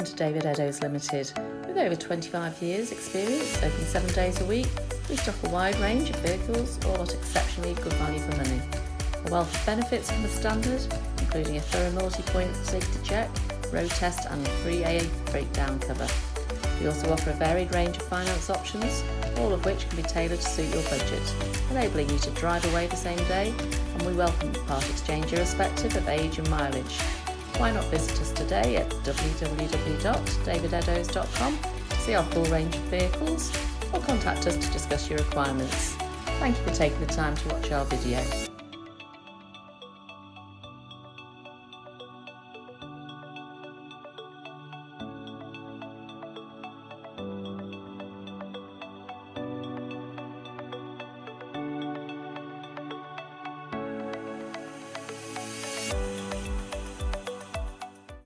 Welcome to David Eddowes Limited. With over 25 years experience, open 7 days a week, we stock a wide range of vehicles, all at exceptionally good value for money. A wealth of benefits from the standard, including a thorough multi-point safety check, road test and free AA breakdown cover. We also offer a varied range of finance options, all of which can be tailored to suit your budget, enabling you to drive away the same day, and we welcome part exchange irrespective of age and mileage. Why not visit us today at www.davideddowes.com to see our full range of vehicles, or contact us to discuss your requirements. Thank you for taking the time to watch our video.